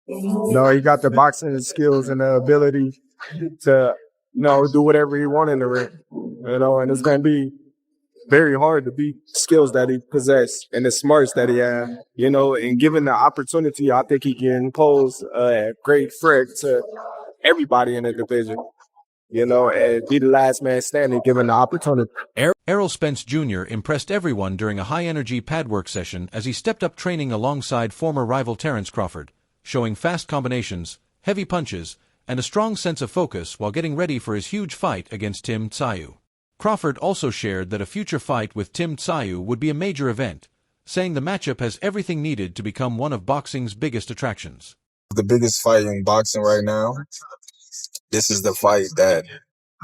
No, he got the boxing skills and the ability to, do whatever he wants in the ring. And it's going to be very hard to beat skills that he possesses and the smarts that he has, and given the opportunity, I think he can pose a great threat to everybody in the division, and be the last man standing given the opportunity. Errol Spence Jr. impressed everyone during a high-energy pad work session as he stepped up training alongside former rival Terence Crawford, showing fast combinations, heavy punches, and a strong sense of focus while getting ready for his huge fight against Tim Tszyu. Crawford also shared that a future fight with Tim Tszyu would be a major event, saying the matchup has everything needed to become one of boxing's biggest attractions. The biggest fight in boxing right now, this is the fight that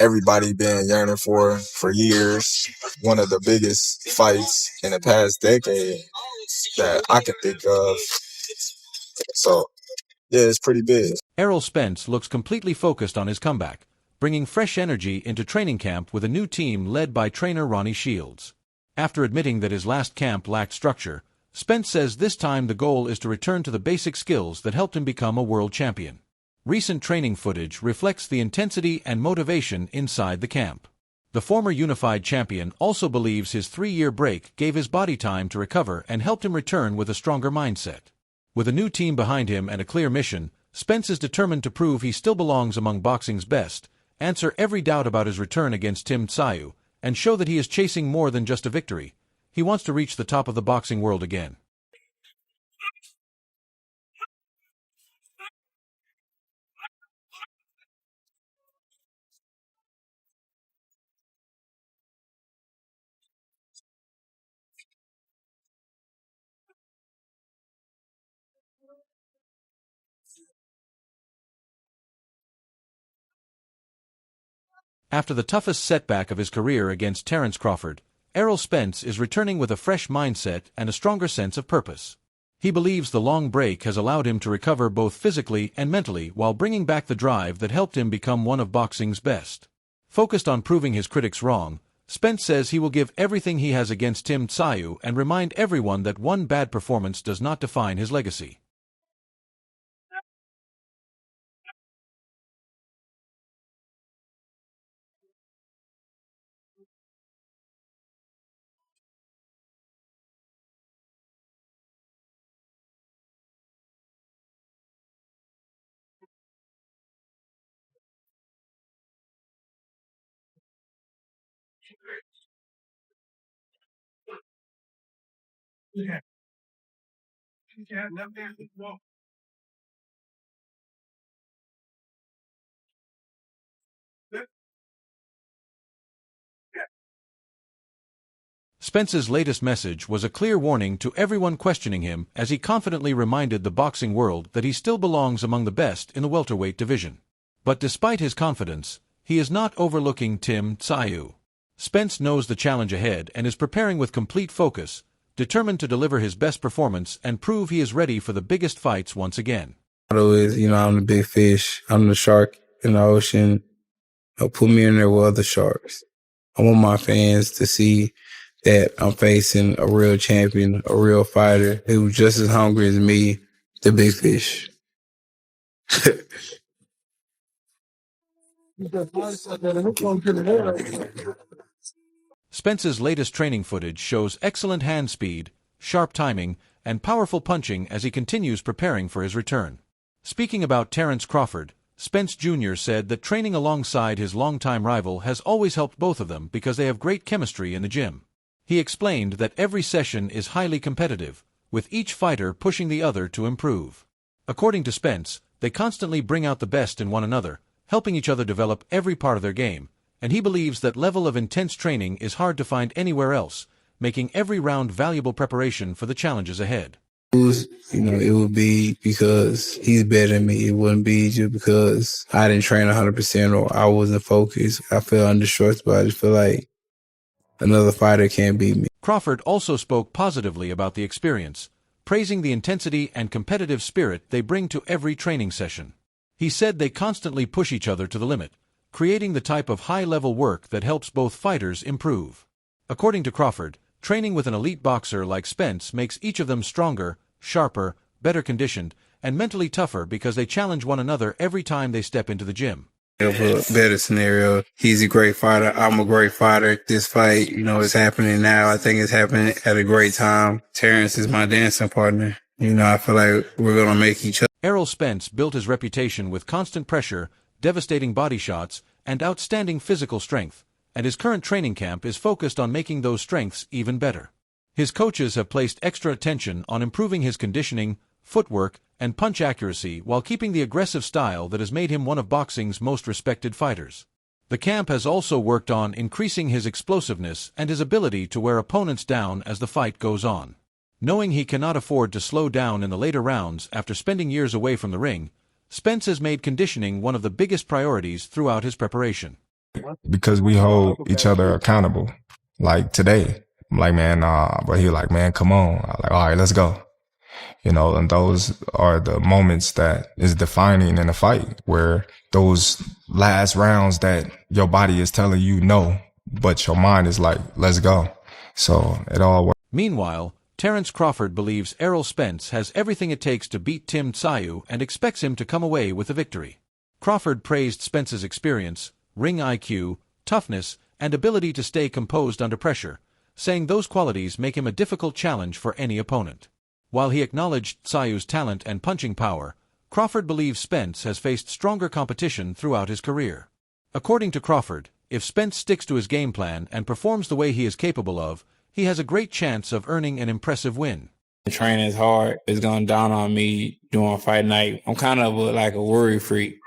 everybody been yearning for years. One of the biggest fights in the past decade that I can think of. So, yeah, it's pretty big. Errol Spence looks completely focused on his comeback, bringing fresh energy into training camp with a new team led by trainer Ronnie Shields. After admitting that his last camp lacked structure, Spence says this time the goal is to return to the basic skills that helped him become a world champion. Recent training footage reflects the intensity and motivation inside the camp. The former unified champion also believes his 3-year break gave his body time to recover and helped him return with a stronger mindset. With a new team behind him and a clear mission, Spence is determined to prove he still belongs among boxing's best, answer every doubt about his return against Tim Tszyu, and show that he is chasing more than just a victory. He wants to reach the top of the boxing world again. After the toughest setback of his career against Terence Crawford, Errol Spence is returning with a fresh mindset and a stronger sense of purpose. He believes the long break has allowed him to recover both physically and mentally while bringing back the drive that helped him become one of boxing's best. Focused on proving his critics wrong, Spence says he will give everything he has against Tim Tszyu and remind everyone that one bad performance does not define his legacy. Spence's latest message was a clear warning to everyone questioning him as he confidently reminded the boxing world that he still belongs among the best in the welterweight division. But despite his confidence, he is not overlooking Tim Tszyu. Spence knows the challenge ahead and is preparing with complete focus, determined to deliver his best performance and prove he is ready for the biggest fights once again. Motto is, I'm the big fish, I'm the shark in the ocean. Put me in there with other sharks. I want my fans to see that I'm facing a real champion, a real fighter who's just as hungry as me, the big fish. Spence's latest training footage shows excellent hand speed, sharp timing, and powerful punching as he continues preparing for his return. Speaking about Terence Crawford, Spence Jr. said that training alongside his longtime rival has always helped both of them because they have great chemistry in the gym. He explained that every session is highly competitive, with each fighter pushing the other to improve. According to Spence, they constantly bring out the best in one another, helping each other develop every part of their game, and he believes that level of intense training is hard to find anywhere else, making every round valuable preparation for the challenges ahead. It would be because he's better than me. It wouldn't be just because I didn't train 100% or I wasn't focused. I feel under stress, but I just feel like another fighter can't beat me. Crawford also spoke positively about the experience, praising the intensity and competitive spirit they bring to every training session. He said they constantly push each other to the limit, creating the type of high-level work that helps both fighters improve. According to Crawford, training with an elite boxer like Spence makes each of them stronger, sharper, better conditioned, and mentally tougher because they challenge one another every time they step into the gym. Of a better scenario, he's a great fighter. I'm a great fighter. This fight, is happening now. I think it's happening at a great time. Terence is my dancing partner. I feel like we're going to make each other. Errol Spence built his reputation with constant pressure, devastating body shots, and outstanding physical strength, and his current training camp is focused on making those strengths even better. His coaches have placed extra attention on improving his conditioning, footwork, and punch accuracy while keeping the aggressive style that has made him one of boxing's most respected fighters. The camp has also worked on increasing his explosiveness and his ability to wear opponents down as the fight goes on. Knowing he cannot afford to slow down in the later rounds after spending years away from the ring, Spence has made conditioning one of the biggest priorities throughout his preparation. Because we hold each other accountable. Like today, I'm like, man, nah, but he like, man, come on. I'm like, all right, let's go. And those are the moments that is defining in a fight, where those last rounds that your body is telling you no, but your mind is like, let's go. So it all works. Meanwhile, Terence Crawford believes Errol Spence has everything it takes to beat Tim Tszyu and expects him to come away with a victory. Crawford praised Spence's experience, ring IQ, toughness, and ability to stay composed under pressure, saying those qualities make him a difficult challenge for any opponent. While he acknowledged Tsyu's talent and punching power, Crawford believes Spence has faced stronger competition throughout his career. According to Crawford, if Spence sticks to his game plan and performs the way he is capable of, he has a great chance of earning an impressive win. Training is hard. It's going down on me during fight night. I'm kind of like a worry freak.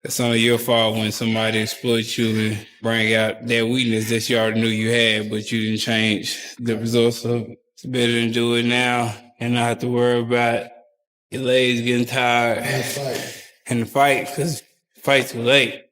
It's only your fault when somebody exploits you and bring out that weakness that you already knew you had, but you didn't change the results of it. It's better to do it now and not have to worry about your legs getting tired in the fight, because the fight's too late.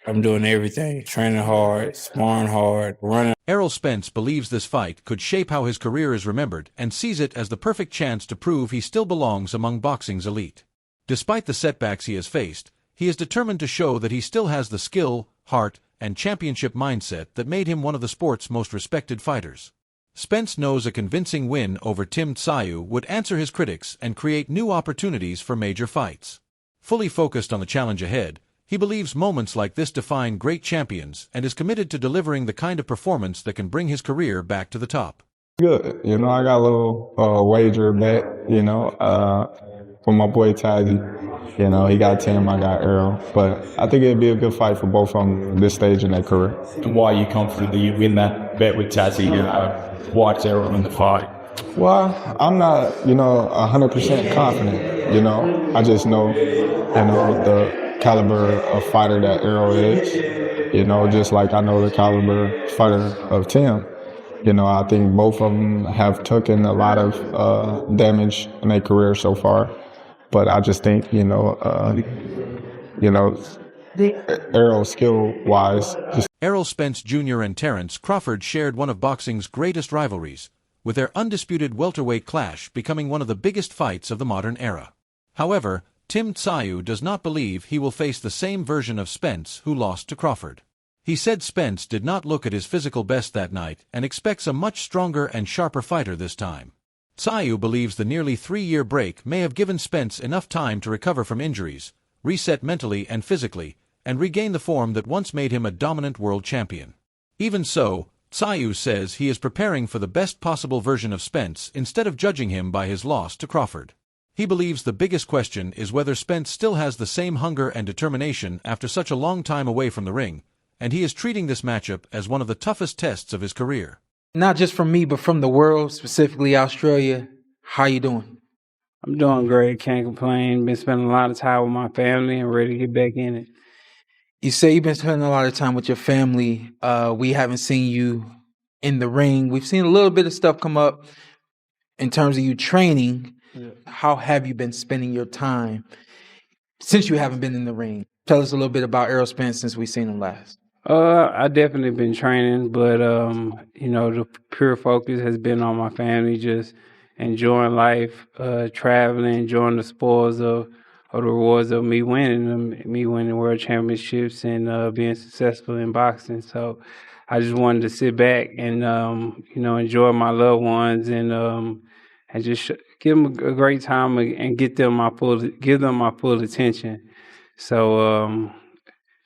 I'm doing everything, training hard, sparring hard, running. Errol Spence believes this fight could shape how his career is remembered and sees it as the perfect chance to prove he still belongs among boxing's elite. Despite the setbacks he has faced, he is determined to show that he still has the skill, heart, and championship mindset that made him one of the sport's most respected fighters. Spence knows a convincing win over Tim Tszyu would answer his critics and create new opportunities for major fights. Fully focused on the challenge ahead, he believes moments like this define great champions and is committed to delivering the kind of performance that can bring his career back to the top. Good. I got a little wager bet, for my boy Tszyu. He got Tim, I got Errol. But I think it'd be a good fight for both of them at this stage in their career. And why are you confident that you win that bet with Tszyu? Why's Errol in the fight? Well, I'm not, 100% confident, I just know, the caliber of fighter that Errol is, just like I know the caliber fighter of Tim. I think both of them have taken a lot of damage in their career so far. But I just think, Errol skill-wise. Errol Spence Jr. and Terence Crawford shared one of boxing's greatest rivalries, with their undisputed welterweight clash becoming one of the biggest fights of the modern era. However, Tim Tszyu does not believe he will face the same version of Spence who lost to Crawford. He said Spence did not look at his physical best that night and expects a much stronger and sharper fighter this time. Tszyu believes the nearly 3-year break may have given Spence enough time to recover from injuries, reset mentally and physically, and regain the form that once made him a dominant world champion. Even so, Tszyu says he is preparing for the best possible version of Spence instead of judging him by his loss to Crawford. He believes the biggest question is whether Spence still has the same hunger and determination after such a long time away from the ring, and he is treating this matchup as one of the toughest tests of his career. Not just from me, but from the world, specifically Australia. How you doing? I'm doing great. Can't complain. Been spending a lot of time with my family and ready to get back in it. You say you've been spending a lot of time with your family. We haven't seen you in the ring. We've seen a little bit of stuff come up in terms of you training. Yeah. How have you been spending your time since you haven't been in the ring? Tell us a little bit about Errol Spence since we've seen him last. I definitely been training, but the pure focus has been on my family, just enjoying life, traveling, enjoying the spoils of the rewards of me winning world championships and being successful in boxing. So I just wanted to sit back and enjoy my loved ones and just give them a great time and give them my full attention. So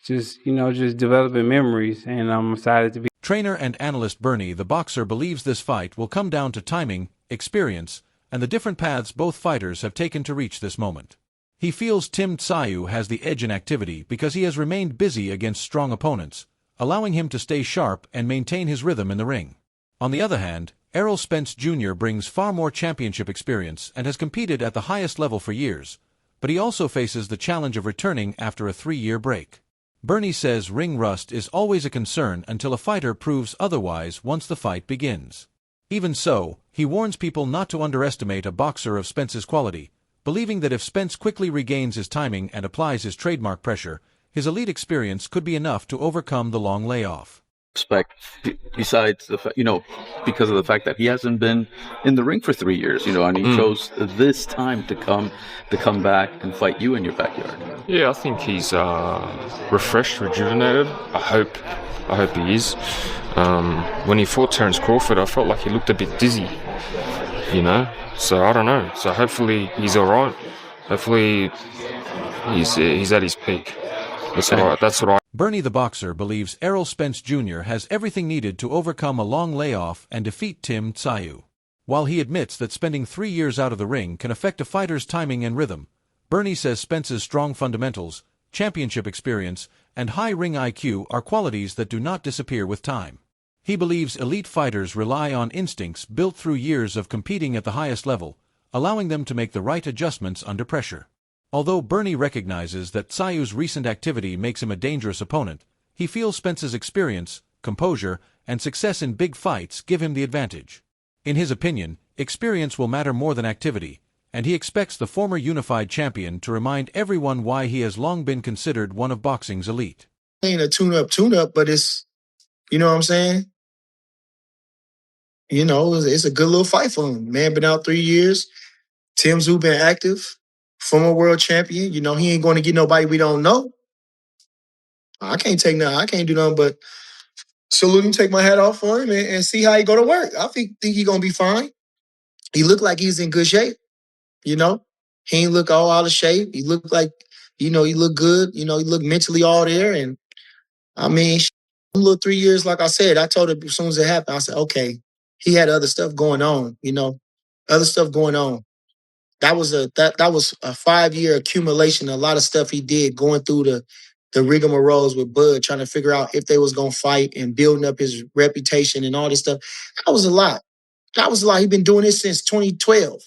just developing memories, and I'm excited to be. Trainer and analyst Bernie, the boxer, believes this fight will come down to timing, experience, and the different paths both fighters have taken to reach this moment. He feels Tim Tszyu has the edge in activity because he has remained busy against strong opponents, allowing him to stay sharp and maintain his rhythm in the ring. On the other hand, Errol Spence Jr. brings far more championship experience and has competed at the highest level for years, but he also faces the challenge of returning after a 3-year break. Bernie says ring rust is always a concern until a fighter proves otherwise once the fight begins. Even so, he warns people not to underestimate a boxer of Spence's quality, believing that if Spence quickly regains his timing and applies his trademark pressure, his elite experience could be enough to overcome the long layoff. Respect, besides the because of the fact that he hasn't been in the ring for 3 years, and he chose this time to come back and fight you in your backyard. Yeah, I think he's refreshed, rejuvenated. I hope he is. When he fought Terence Crawford, I felt like he looked a bit dizzy, So I don't know. So hopefully he's all right. Hopefully he's at his peak. That's what I. Bernie the boxer believes Errol Spence Jr. has everything needed to overcome a long layoff and defeat Tim Tszyu. While he admits that spending 3 years out of the ring can affect a fighter's timing and rhythm, Bernie says Spence's strong fundamentals, championship experience, and high ring IQ are qualities that do not disappear with time. He believes elite fighters rely on instincts built through years of competing at the highest level, allowing them to make the right adjustments under pressure. Although Bernie recognizes that Tsyu's recent activity makes him a dangerous opponent, he feels Spence's experience, composure, and success in big fights give him the advantage. In his opinion, experience will matter more than activity, and he expects the former unified champion to remind everyone why he has long been considered one of boxing's elite. Ain't a tune-up, but it's, you know what I'm saying? It's a good little fight for him. Man been out 3 years. Tim Tszyu been active. Former world champion. He ain't going to get nobody we don't know. I can't do nothing but salute him, take my hat off for him, and see how he go to work. I think he going to be fine. He looked like he's in good shape. He ain't look all out of shape. He looked like, he looked good. He looked mentally all there. And I mean, a little 3 years, like I said, I told him as soon as it happened, I said, okay, he had other stuff going on, other stuff going on. That was a 5-year accumulation, a lot of stuff he did going through the rigmaroles with Bud, trying to figure out if they was going to fight and building up his reputation and all this stuff. That was a lot. He's been doing this since 2012.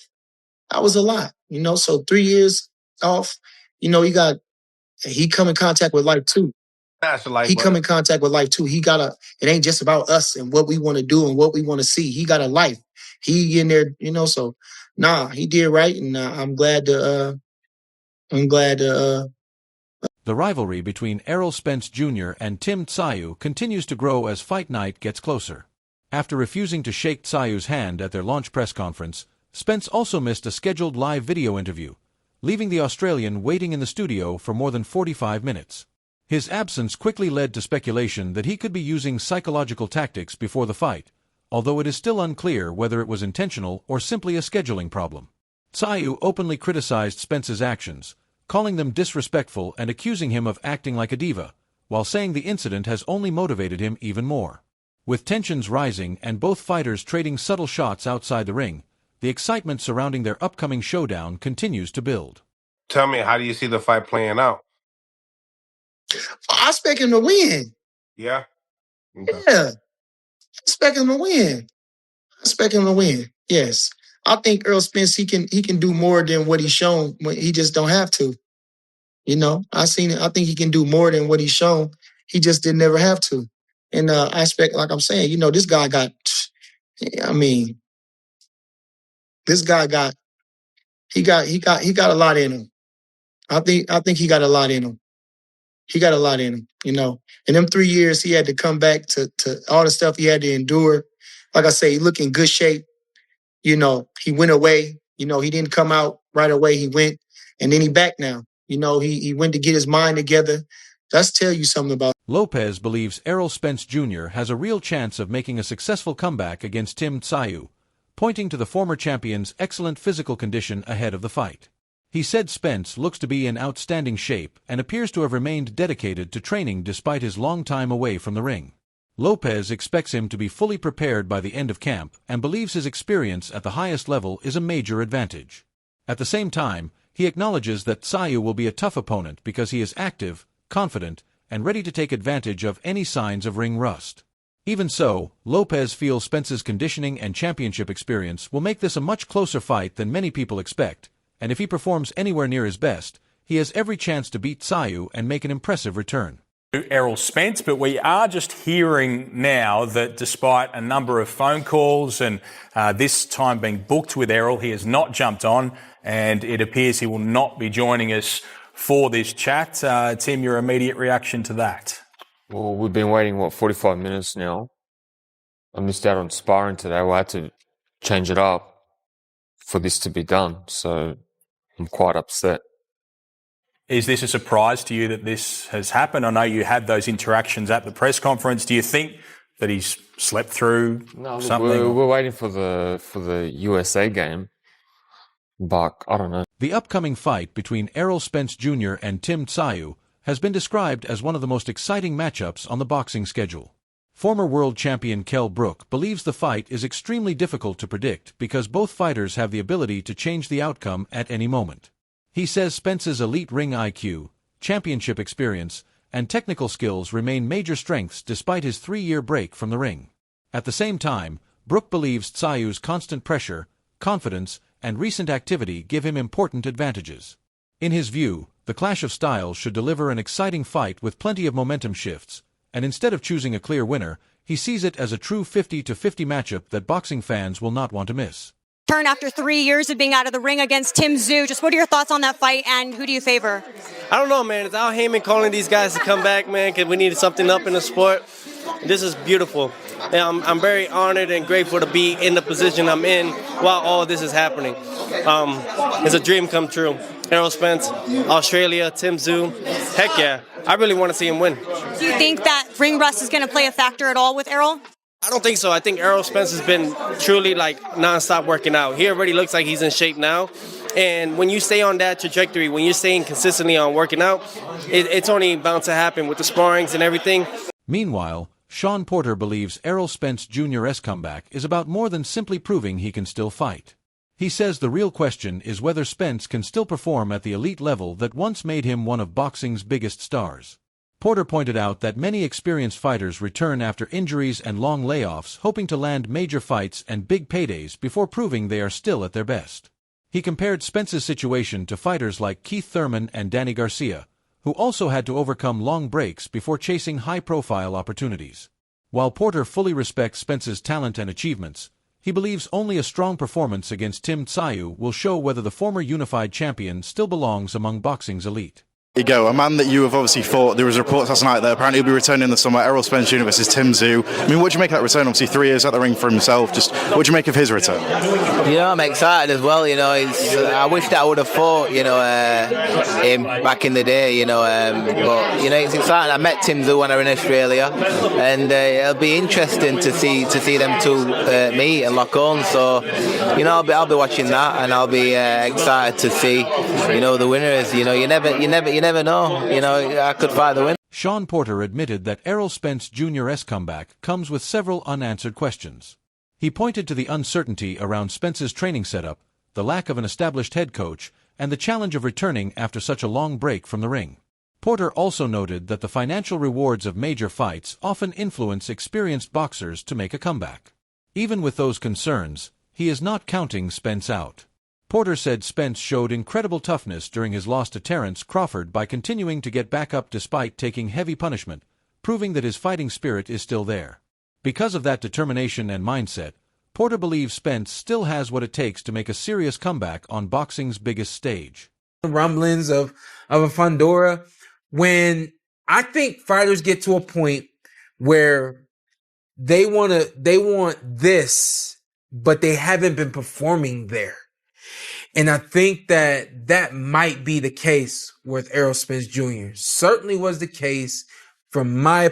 That was a lot, so 3 years off, he come in contact with life too. He come in contact with life too. It ain't just about us and what we want to do and what we want to see. He got a life. He in there, so he did right. And I'm glad to. The rivalry between Errol Spence Jr. and Tim Tszyu continues to grow as fight night gets closer. After refusing to shake Tsyu's hand at their launch press conference, Spence also missed a scheduled live video interview, leaving the Australian waiting in the studio for more than 45 minutes. His absence quickly led to speculation that he could be using psychological tactics before the fight, although it is still unclear whether it was intentional or simply a scheduling problem. Tszyu openly criticized Spence's actions, calling them disrespectful and accusing him of acting like a diva, while saying the incident has only motivated him even more. With tensions rising and both fighters trading subtle shots outside the ring, the excitement surrounding their upcoming showdown continues to build. Tell me, how do you see the fight playing out? I expect him to win. Yeah? Okay. Yeah. I expect him to win. Yes. I think Errol Spence, he can do more than what he's shown. He just don't have to. I seen it. I think he can do more than what he's shown. He just didn't never have to. And I expect, like I'm saying, this guy got, this guy got a lot in him. I think he got a lot in him. He got a lot in him, you know. In them 3 years, he had to come back to all the stuff he had to endure. Like I say, he looked in good shape. You know, he went away. You know, he didn't come out right away. He went, and then he back now. You know, he went to get his mind together. That's tell you something about. Lopez believes Errol Spence Jr. has a real chance of making a successful comeback against Tim Tszyu, pointing to the former champion's excellent physical condition ahead of the fight. He said Spence looks to be in outstanding shape and appears to have remained dedicated to training despite his long time away from the ring. Lopez expects him to be fully prepared by the end of camp and believes his experience at the highest level is a major advantage. At the same time, he acknowledges that Tszyu will be a tough opponent because he is active, confident, and ready to take advantage of any signs of ring rust. Even so, Lopez feels Spence's conditioning and championship experience will make this a much closer fight than many people expect, and if he performs anywhere near his best, he has every chance to beat Tszyu and make an impressive return. Errol Spence, but we are just hearing now that despite a number of phone calls and this time being booked with Errol, he has not jumped on, and it appears he will not be joining us for this chat. Tim, your immediate reaction to that? Well, we've been waiting, 45 minutes now. I missed out on sparring today. We had to change it up for this to be done, so I'm quite upset. Is this a surprise to you that this has happened? I know you had those interactions at the press conference. Do you think that he's slept through something? We're waiting for the USA game, but I don't know. The upcoming fight between Errol Spence Jr. and Tim Tszyu has been described as one of the most exciting matchups on the boxing schedule. Former world champion Kell Brook believes the fight is extremely difficult to predict because both fighters have the ability to change the outcome at any moment. He says Spence's elite ring IQ, championship experience, and technical skills remain major strengths despite his 3-year break from the ring. At the same time, Brook believes Tsyu's constant pressure, confidence, and recent activity give him important advantages. In his view, the clash of styles should deliver an exciting fight with plenty of momentum shifts, and instead of choosing a clear winner, he sees it as a true 50-50 matchup that boxing fans will not want to miss. Turn after 3 years of being out of the ring against Tim Tszyu. Just what are your thoughts on that fight, and who do you favor? I don't know, man. It's Al Heyman calling these guys to come back, man, because we needed something up in the sport. This is beautiful. And I'm very honored and grateful to be in the position I'm in while all this is happening. It's a dream come true. Errol Spence, Australia, Tim Tszyu. Heck yeah. I really want to see him win. Do you think that ring rust is going to play a factor at all with Errol? I don't think so. I think Errol Spence has been truly nonstop working out. He already looks like he's in shape now. And when you stay on that trajectory, when you're staying consistently on working out, it's only bound to happen with the sparrings and everything. Meanwhile, Sean Porter believes Errol Spence Jr.'s comeback is about more than simply proving he can still fight. He says the real question is whether Spence can still perform at the elite level that once made him one of boxing's biggest stars. Porter pointed out that many experienced fighters return after injuries and long layoffs hoping to land major fights and big paydays before proving they are still at their best. He compared Spence's situation to fighters like Keith Thurman and Danny Garcia, who also had to overcome long breaks before chasing high-profile opportunities. While Porter fully respects Spence's talent and achievements, he believes only a strong performance against Tim Tszyu will show whether the former unified champion still belongs among boxing's elite. You go, a man that you have obviously fought. There was reports last night that apparently he'll be returning in the summer. Errol Spence Jr. versus Tim Tszyu. I mean, what do you make of that return? Obviously, 3 years at the ring for himself. Just what do you make of his return? I'm excited as well. I wish that I would have fought, him back in the day. But it's exciting. I met Tim Tszyu when I was in Australia, and it'll be interesting to see them two meet and lock on. So, I'll be watching that, and I'll be excited to see, the winners. You never know. I could find the win. Sean Porter admitted that Errol Spence Jr.'s comeback comes with several unanswered questions. He pointed to the uncertainty around Spence's training setup, the lack of an established head coach, and the challenge of returning after such a long break from the ring. Porter also noted that the financial rewards of major fights often influence experienced boxers to make a comeback. Even with those concerns, he is not counting Spence out. Porter said Spence showed incredible toughness during his loss to Terence Crawford by continuing to get back up despite taking heavy punishment, proving that his fighting spirit is still there. Because of that determination and mindset, Porter believes Spence still has what it takes to make a serious comeback on boxing's biggest stage. Rumblings of a Fundora when I think fighters get to a point where they want this, but they haven't been performing there. And I think that might be the case with Errol Spence Jr. Certainly was the case in my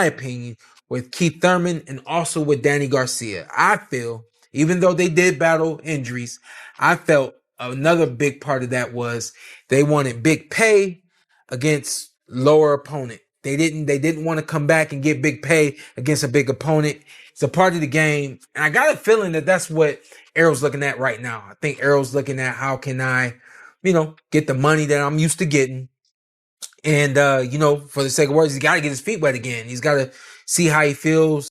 opinion, with Keith Thurman and also with Danny Garcia. I feel, even though they did battle injuries, I felt another big part of that was they wanted big pay against lower opponent. They didn't want to come back and get big pay against a big opponent. It's a part of the game. And I got a feeling that that's what Errol's looking at right now. I think Errol's looking at how can I, get the money that I'm used to getting. And, for the sake of words, he's got to get his feet wet again. He's got to see how he feels